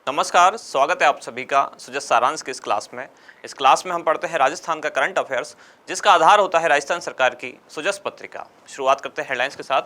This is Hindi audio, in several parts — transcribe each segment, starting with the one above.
नमस्कार, स्वागत है आप सभी का सुजस सारांश की इस क्लास में। इस क्लास में हम पढ़ते हैं राजस्थान का करंट अफेयर्स, जिसका आधार होता है राजस्थान सरकार की सुजस पत्रिका। शुरुआत करते हैं हेडलाइंस के साथ।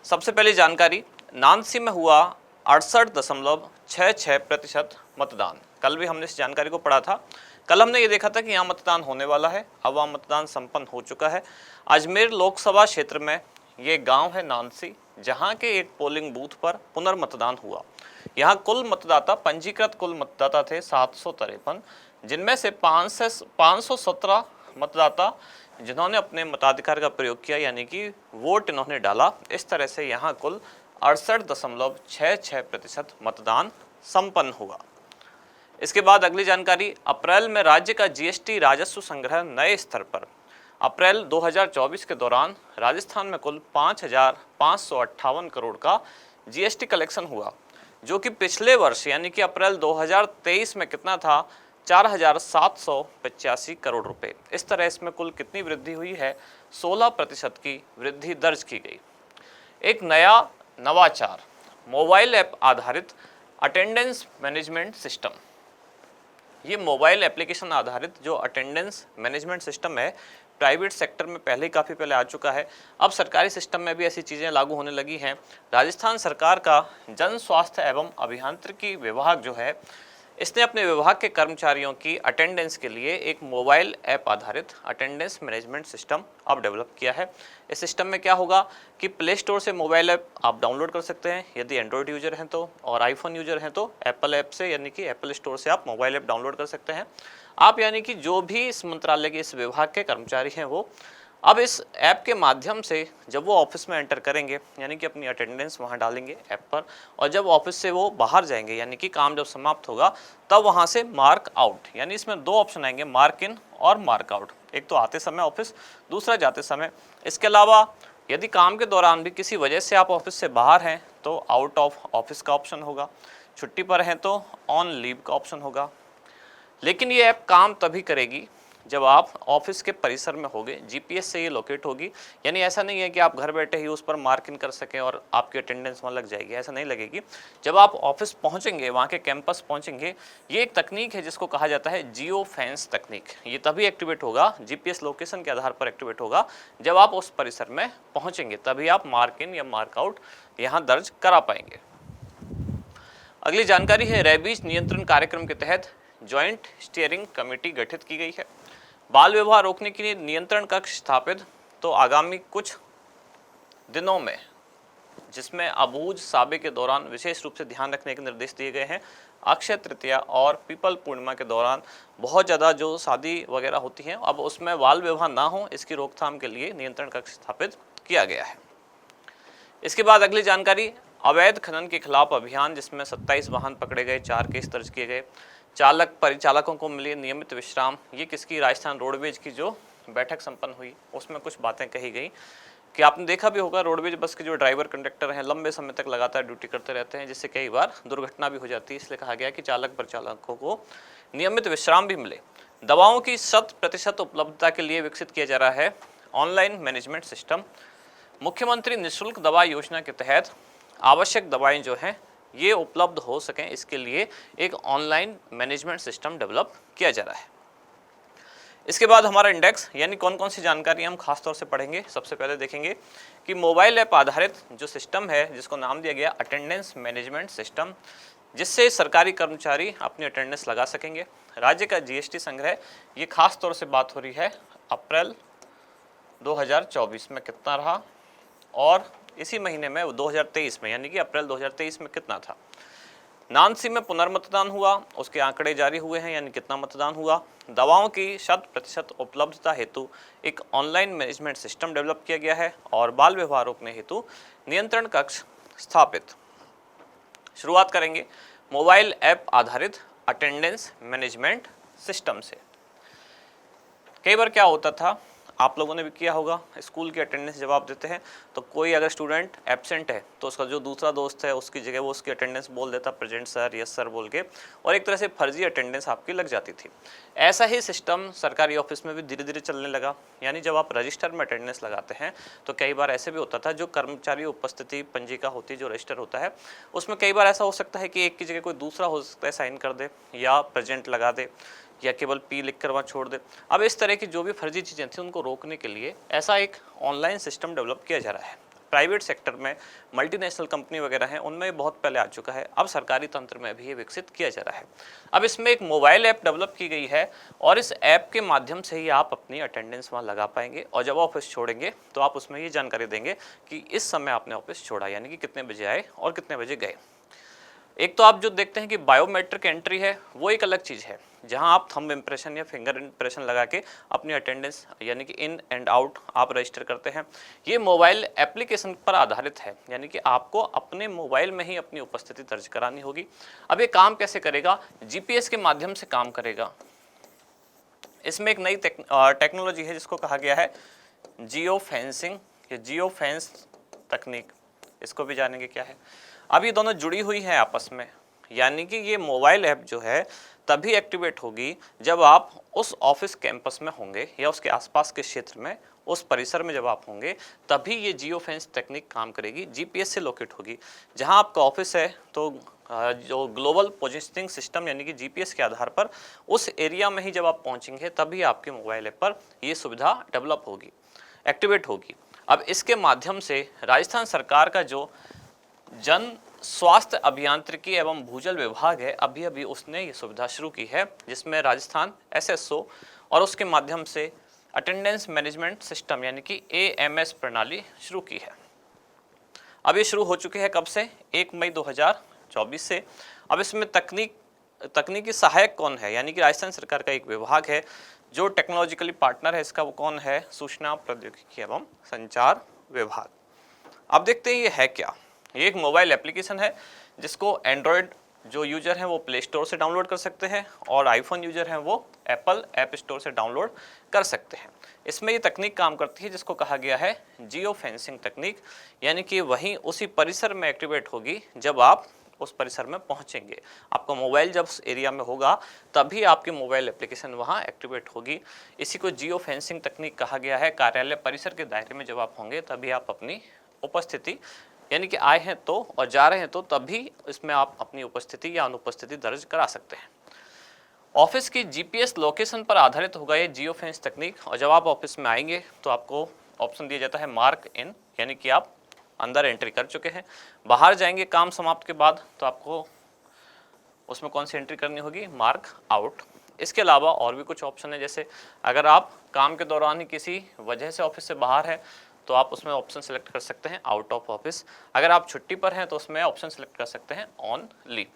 सबसे पहली जानकारी, नानसी में हुआ 68.66% मतदान। कल भी हमने इस जानकारी को पढ़ा था। कल हमने ये देखा था कि यहाँ मतदान होने वाला है, अब वहाँ मतदान संपन्न हो चुका है। अजमेर लोकसभा क्षेत्र में ये गांव है नानसी, जहाँ के एक पोलिंग बूथ पर पुनर्मतदान हुआ। यहाँ कुल मतदाता, पंजीकृत कुल मतदाता थे 753, जिनमें से 517 मतदाता जिन्होंने अपने मताधिकार का प्रयोग किया, यानी कि वोट इन्होंने डाला। इस तरह से यहाँ कुल 68.66% मतदान संपन्न हुआ। इसके बाद अगली जानकारी, अप्रैल में राज्य का जीएसटी राजस्व संग्रह नए स्तर पर। अप्रैल 2024 के दौरान राजस्थान में कुल 5,558 करोड़ का जीएसटी कलेक्शन हुआ, जो कि पिछले वर्ष यानी कि अप्रैल 2023 में कितना था, 4,785 करोड़ रुपए। इस तरह इसमें कुल कितनी वृद्धि हुई है, 16% की वृद्धि दर्ज की गई। एक नया नवाचार, मोबाइल ऐप आधारित अटेंडेंस मैनेजमेंट सिस्टम। ये मोबाइल एप्लीकेशन आधारित जो अटेंडेंस मैनेजमेंट सिस्टम है, प्राइवेट सेक्टर में काफ़ी पहले आ चुका है। अब सरकारी सिस्टम में भी ऐसी चीज़ें लागू होने लगी हैं। राजस्थान सरकार का जन स्वास्थ्य एवं अभियांत्रिकी विभाग जो है, इसने अपने विभाग के कर्मचारियों की अटेंडेंस के लिए एक मोबाइल ऐप आधारित अटेंडेंस मैनेजमेंट सिस्टम अब डेवलप किया है। इस सिस्टम में क्या होगा कि प्ले स्टोर से मोबाइल ऐप आप डाउनलोड कर सकते हैं यदि एंड्रॉयड यूजर हैं तो, और आईफोन यूजर हैं तो एप्पल ऐप से यानी कि एप्पल स्टोर से आप मोबाइल ऐप डाउनलोड कर सकते हैं। आप यानी कि जो भी इस मंत्रालय के, इस विभाग के कर्मचारी हैं, वो अब इस ऐप के माध्यम से जब वो ऑफिस में एंटर करेंगे, यानी कि अपनी अटेंडेंस वहाँ डालेंगे ऐप पर, और जब ऑफिस से वो बाहर जाएंगे, यानी कि काम जब समाप्त होगा, तब वहाँ से मार्क आउट, यानी इसमें दो ऑप्शन आएंगे, मार्क इन और मार्क आउट। एक तो आते समय ऑफिस, दूसरा जाते समय। इसके अलावा यदि काम के दौरान भी किसी वजह से आप ऑफिस से बाहर हैं तो आउट ऑफ ऑफिस का ऑप्शन होगा, छुट्टी पर हैं तो ऑन लीव का ऑप्शन होगा। लेकिन ये ऐप काम तभी करेगी जब आप ऑफिस के परिसर में होगे, जीपीएस से ये लोकेट होगी। यानी ऐसा नहीं है कि आप घर बैठे ही उस पर मार्क इन कर सकें और आपकी अटेंडेंस वहाँ लग जाएगी, ऐसा नहीं लगेगी। जब आप ऑफिस पहुँचेंगे, वहाँ के कैंपस पहुँचेंगे, ये एक तकनीक है जिसको कहा जाता है जियो फेंस तकनीक। ये तभी एक्टिवेट होगा, जीपीएस लोकेशन के आधार पर एक्टिवेट होगा, जब आप उस परिसर में पहुँचेंगे, तभी आप मार्क इन या मार्क आउट यहाँ दर्ज करा पाएंगे। अगली जानकारी है, रेबीज नियंत्रण कार्यक्रम के तहत ज्वाइंट स्टीयरिंग कमेटी गठित की गई है। बाल विवाह रोकने के लिए नियंत्रण कक्ष स्थापित, तो आगामी कुछ दिनों में, जिसमें अबूझ साबे के दौरान विशेष रूप से ध्यान रखने के निर्देश दिए गए हैं। अक्षय तृतीया और पीपल पूर्णिमा के दौरान बहुत ज़्यादा जो शादी वगैरह होती हैं, अब उसमें बाल विवाह ना हो, इसकी रोकथाम के लिए नियंत्रण कक्ष स्थापित किया गया है। इसके बाद अगली जानकारी, अवैध खनन के खिलाफ अभियान, जिसमें 27 वाहन पकड़े गए, 4 केस दर्ज किए गए, चालक परिचालकों को मिले नियमित विश्राम। ये किसकी, राजस्थान रोडवेज की जो बैठक संपन्न हुई, उसमें कुछ बातें कही गई कि आपने देखा भी होगा, रोडवेज बस के जो ड्राइवर कंडक्टर हैं लंबे समय तक लगातार ड्यूटी करते रहते हैं, जिससे कई बार दुर्घटना भी हो जाती है। इसलिए कहा गया कि चालक परिचालकों को नियमित विश्राम भी मिले। दवाओं की 100% उपलब्धता के लिए विकसित किया जा रहा है ऑनलाइन मैनेजमेंट सिस्टम। मुख्यमंत्री निःशुल्क दवा योजना के तहत आवश्यक दवाएं जो हैं ये उपलब्ध हो सकें, इसके लिए एक ऑनलाइन मैनेजमेंट सिस्टम डेवलप किया जा रहा है। इसके बाद हमारा इंडेक्स, यानी कौन कौन सी जानकारी हम खास तौर से पढ़ेंगे। सबसे पहले देखेंगे कि मोबाइल ऐप आधारित जो सिस्टम है, जिसको नाम दिया गया अटेंडेंस मैनेजमेंट सिस्टम, जिससे सरकारी कर्मचारी अपनी अटेंडेंस लगा सकेंगे। राज्य का जीएसटी संग्रह, ये खास तौर से बात हो रही है अप्रैल 2024 में कितना रहा, और इसी महीने में 2023 में, यानी कि अप्रैल 2023 में कितना था। नानसी में पुनर्मतदान हुआ, उसके आंकड़े जारी हुए हैं, यानी कितना मतदान हुआ। दवाओं की 100% उपलब्धता हेतु एक ऑनलाइन मैनेजमेंट सिस्टम डेवलप किया गया है, और बाल विवाह रोकने हेतु नियंत्रण कक्ष स्थापित। शुरुआत करेंगे मोबाइल ऐप आधारित अटेंडेंस मैनेजमेंट सिस्टम से। कई बार क्या होता था, आप लोगों ने भी किया होगा, स्कूल की अटेंडेंस जब आप देते हैं तो कोई अगर स्टूडेंट एब्सेंट है तो उसका जो दूसरा दोस्त है उसकी जगह वो उसकी अटेंडेंस बोल देता प्रेजेंट सर, यस सर बोल के, और एक तरह से फर्जी अटेंडेंस आपकी लग जाती थी। ऐसा ही सिस्टम सरकारी ऑफिस में भी धीरे धीरे चलने लगा। यानी जब आप रजिस्टर में अटेंडेंस लगाते हैं तो कई बार ऐसे भी होता था, जो कर्मचारी उपस्थिति पंजिका होती है, जो रजिस्टर होता है, उसमें कई बार ऐसा हो सकता है कि एक की जगह कोई दूसरा हो सकता है साइन कर दे या प्रेजेंट लगा दे या केवल पी लिख कर वहाँ छोड़ दे। अब इस तरह की जो भी फर्जी चीज़ें थी उनको रोकने के लिए ऐसा एक ऑनलाइन सिस्टम डेवलप किया जा रहा है। प्राइवेट सेक्टर में मल्टीनेशनल कंपनी वगैरह हैं उनमें बहुत पहले आ चुका है, अब सरकारी तंत्र में भी ये विकसित किया जा रहा है। अब इसमें एक मोबाइल ऐप डेवलप की गई है और इस ऐप के माध्यम से ही आप अपनी अटेंडेंस वहाँ लगा पाएंगे और जब ऑफिस छोड़ेंगे तो आप उसमें ये जानकारी देंगे कि इस समय आपने ऑफिस छोड़ा, यानी कि कितने बजे आए और कितने बजे गए। एक तो आप जो देखते हैं कि बायोमेट्रिक एंट्री है वो एक अलग चीज़ है, जहां आप थंब इम्प्रेशन या फिंगर इम्प्रेशन लगा के अपनी अटेंडेंस यानी कि इन एंड आउट आप रजिस्टर करते हैं। ये मोबाइल एप्लीकेशन पर आधारित है, यानी कि आपको अपने मोबाइल में ही अपनी उपस्थिति दर्ज करानी होगी। अब ये काम कैसे करेगा? जीपीएस के माध्यम से काम करेगा। इसमें एक नई टेक्नोलॉजी है जिसको कहा गया है जियो फेंसिंग या जियो फेंस तकनीक, इसको भी जानेंगे क्या है। अब ये दोनों जुड़ी हुई हैं आपस में, यानी कि ये मोबाइल ऐप जो है तभी एक्टिवेट होगी जब आप उस ऑफिस कैंपस में होंगे या उसके आसपास के क्षेत्र में, उस परिसर में जब आप होंगे, तभी ये जियो फेंस तकनीक काम करेगी। जीपीएस से लोकेट होगी। जहां आपका ऑफिस है तो जो ग्लोबल पोजिशनिंग सिस्टम यानी कि जीपीएस के आधार पर उस एरिया में ही जब आप पहुंचेंगे तभी आपके मोबाइल ऐप पर ये सुविधा डेवलप होगी, एक्टिवेट होगी। अब इसके माध्यम से राजस्थान सरकार का जो जन स्वास्थ्य अभियांत्रिकी एवं भूजल विभाग है, अभी अभी उसने ये सुविधा शुरू की है, जिसमें राजस्थान एसएसओ और उसके माध्यम से अटेंडेंस मैनेजमेंट सिस्टम यानी कि एएमएस प्रणाली शुरू की है। अब ये शुरू हो चुकी है कब से? 1 मई 2024 से। अब इसमें तकनीकी सहायक कौन है? यानी कि राजस्थान सरकार का एक विभाग है जो टेक्नोलॉजिकली पार्टनर है इसका, वो कौन है? सूचना प्रौद्योगिकी एवं संचार विभाग। अब देखते हैं ये है क्या। ये एक मोबाइल एप्लीकेशन है जिसको एंड्रॉयड जो यूजर हैं वो प्ले स्टोर से डाउनलोड कर सकते हैं और आईफोन यूजर हैं वो एप्पल ऐप स्टोर से डाउनलोड कर सकते हैं। इसमें ये तकनीक काम करती है जिसको कहा गया है जियो फेंसिंग तकनीक, यानी कि वहीं उसी परिसर में एक्टिवेट होगी जब आप उस परिसर में पहुंचेंगे। आपका मोबाइल जब उस एरिया में होगा तभी आपकी मोबाइल एप्लीकेशन वहां एक्टिवेट होगी। इसी को जियो फेंसिंग तकनीक कहा गया है। कार्यालय परिसर के दायरे में जब आप होंगे तभी आप अपनी उपस्थिति यानी कि आए हैं तो और जा रहे हैं तो तभी इसमें आप अपनी उपस्थिति या अनुपस्थिति दर्ज करा सकते हैं। ऑफिस की जीपीएस लोकेशन पर आधारित होगा ये जियो फेंस तकनीक। और जब आप ऑफिस में आएंगे तो आपको ऑप्शन दिया जाता है मार्क इन, यानी कि आप अंदर एंट्री कर चुके हैं। बाहर जाएंगे काम समाप्त के बाद तो आपको उसमें कौन सी एंट्री करनी होगी? Mark out. इसके अलावा और भी कुछ ऑप्शन है, जैसे अगर आप काम के दौरान ही किसी वजह से ऑफिस से बाहर है तो आप उसमें ऑप्शन सेलेक्ट कर सकते हैं आउट ऑफ ऑफिस। अगर आप छुट्टी पर हैं तो उसमें ऑप्शन सेलेक्ट कर सकते हैं ऑन लीव।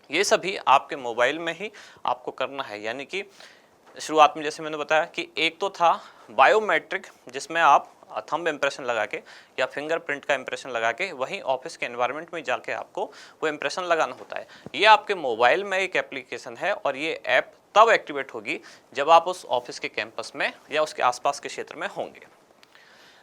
ये सभी आपके मोबाइल में ही आपको करना है। यानी कि शुरुआत में जैसे मैंने बताया कि एक तो था बायोमेट्रिक, जिसमें आप थंब इम्प्रेशन लगा के या फिंगरप्रिंट का इम्प्रेशन लगा के वहीं ऑफिस के एनवायरनमेंट में जाके आपको वो इम्प्रेशन लगाना होता है। ये आपके मोबाइल में एक एप्लीकेशन है और ये ऐप तब एक्टिवेट होगी जब आप उस ऑफिस के कैंपस में या उसके आसपास के क्षेत्र में होंगे।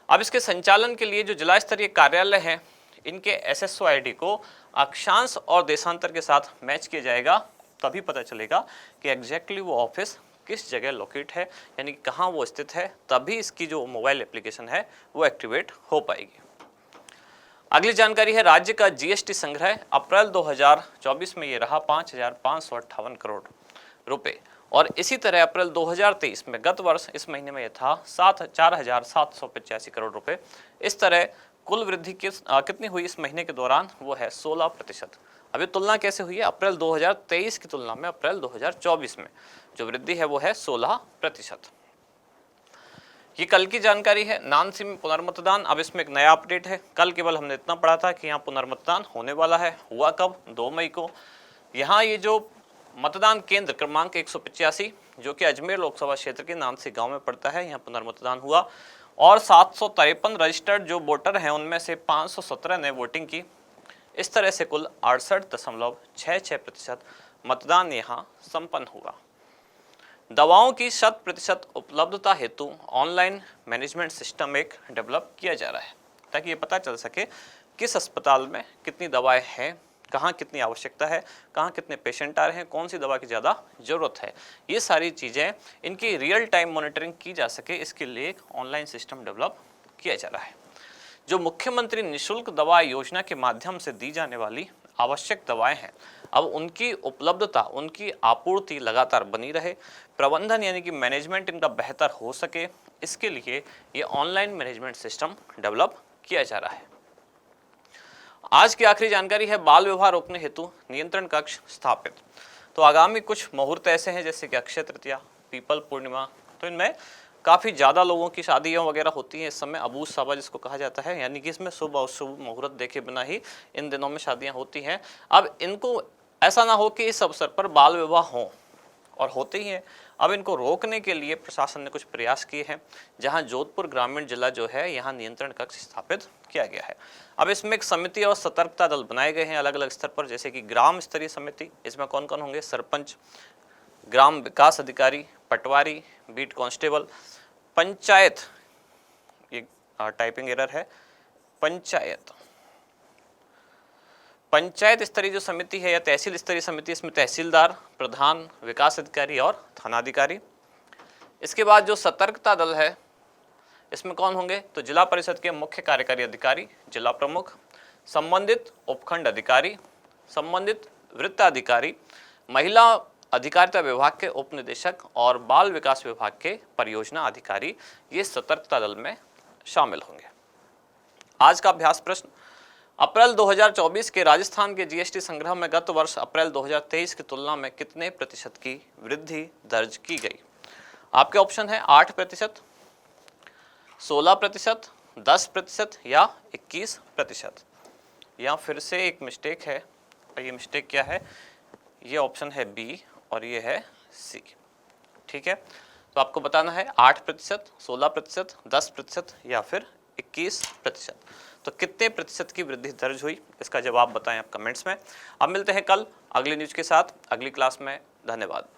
अब इसके संचालन के लिए जो जिला स्तरीय कार्यालय हैं इनके एसएसओ आईडी को अक्षांश और देशांतर के साथ मैच किया जाएगा, तभी पता चलेगा कि एग्जैक्टली वो ऑफिस किस जगह लोकेट है, यानी कि कहाँ वो स्थित है, तभी इसकी जो मोबाइल एप्लीकेशन है वो एक्टिवेट हो पाएगी। अगली जानकारी है राज्य का जीएसटी संग्रह। अप्रैल 2024 में ये रहा 5,558 करोड़ रुपए और इसी तरह अप्रैल 2023 में गत वर्ष इस महीने में यह था 4,785 करोड़ रुपए। इस तरह कुल वृद्धि कितनी हुई इस महीने के दौरान? वो है 16%। अभी तुलना कैसे हुई है? अप्रैल 2023 की तुलना में अप्रैल 2024 में जो वृद्धि है वो है 16%। ये कल की जानकारी है। नानसी में पुनर्मतदान, अब इसमें एक नया अपडेट है। कल केवल हमने इतना पढ़ा था कि यहाँ पुनर्मतदान होने वाला है। हुआ कब? 2 मई को। यहाँ ये जो मतदान केंद्र क्रमांक 185 जो कि अजमेर लोकसभा क्षेत्र के नानसी गांव में पड़ता है, यहाँ पुनर्मतदान हुआ और 753 रजिस्टर्ड जो वोटर हैं उनमें से 517 ने वोटिंग की। इस तरह से कुल 68.66% मतदान यहाँ संपन्न हुआ। दवाओं की 100% उपलब्धता हेतु ऑनलाइन मैनेजमेंट सिस्टम एक डेवलप किया जा रहा है, ताकि ये पता चल सके किस अस्पताल में कितनी दवाएं हैं, कहाँ कितनी आवश्यकता है, कहाँ कितने पेशेंट आ रहे हैं, कौन सी दवा की ज़्यादा ज़रूरत है। ये सारी चीज़ें इनकी रियल टाइम मॉनिटरिंग की जा सके, इसके लिए एक ऑनलाइन सिस्टम डेवलप किया जा रहा है। जो मुख्यमंत्री निःशुल्क दवा योजना के माध्यम से दी जाने वाली आवश्यक दवाएं हैं, अब उनकी उपलब्धता, उनकी आपूर्ति लगातार बनी रहे, प्रबंधन यानी कि मैनेजमेंट इनका बेहतर हो सके, इसके लिए ये ऑनलाइन मैनेजमेंट सिस्टम डेवलप किया जा रहा है। आज की आखिरी जानकारी है बाल विवाह रोकने हेतु नियंत्रण कक्ष स्थापित। तो आगामी कुछ मुहूर्त ऐसे हैं जैसे कि अक्षय तृतीया, पीपल पूर्णिमा, तो इनमें काफ़ी ज़्यादा लोगों की शादियाँ वगैरह होती हैं इस समय, अबूझ सावा जिसको कहा जाता है, यानी कि इसमें शुभ और शुभ मुहूर्त देखे बिना ही इन दिनों में शादियाँ होती हैं। अब इनको ऐसा ना हो कि इस अवसर पर बाल विवाह हों, और होते ही हैं। अब इनको रोकने के लिए प्रशासन ने कुछ प्रयास किए हैं, जहां जोधपुर ग्रामीण जिला जो है यहाँ नियंत्रण कक्ष स्थापित किया गया है। अब इसमें एक समिति और सतर्कता दल बनाए गए हैं अलग अलग स्तर पर, जैसे कि ग्राम स्तरीय समिति, इसमें कौन कौन होंगे, सरपंच, ग्राम विकास अधिकारी, पटवारी, बीट कांस्टेबल, पंचायत, ये टाइपिंग एरर है, पंचायत स्तरीय जो समिति है या तहसील स्तरीय समिति, इसमें तहसीलदार, प्रधान, विकास अधिकारी और थानाधिकारी। इसके बाद जो सतर्कता दल है इसमें कौन होंगे, तो जिला परिषद के मुख्य कार्यकारी अधिकारी, जिला प्रमुख, संबंधित उपखंड अधिकारी, संबंधित वृत्ताधिकारी, महिला अधिकारिता विभाग के उप निदेशक और बाल विकास विभाग के परियोजना अधिकारी, ये सतर्कता दल में शामिल होंगे। आज का अभ्यास प्रश्न, अप्रैल 2024 के राजस्थान के जीएसटी संग्रह में गत वर्ष अप्रैल 2023 की तुलना में कितने प्रतिशत की वृद्धि दर्ज की गई। आपके ऑप्शन है 8%, 16%, 10% या 21%। यहाँ फिर से एक मिस्टेक है, और ये मिस्टेक क्या है, ये ऑप्शन है बी और ये है सी। ठीक है, तो आपको बताना है 8%, 16%, 10% या फिर 21%। तो कितने प्रतिशत की वृद्धि दर्ज हुई, इसका जवाब बताएं आप कमेंट्स में। अब मिलते हैं कल अगली न्यूज के साथ अगली क्लास में। धन्यवाद।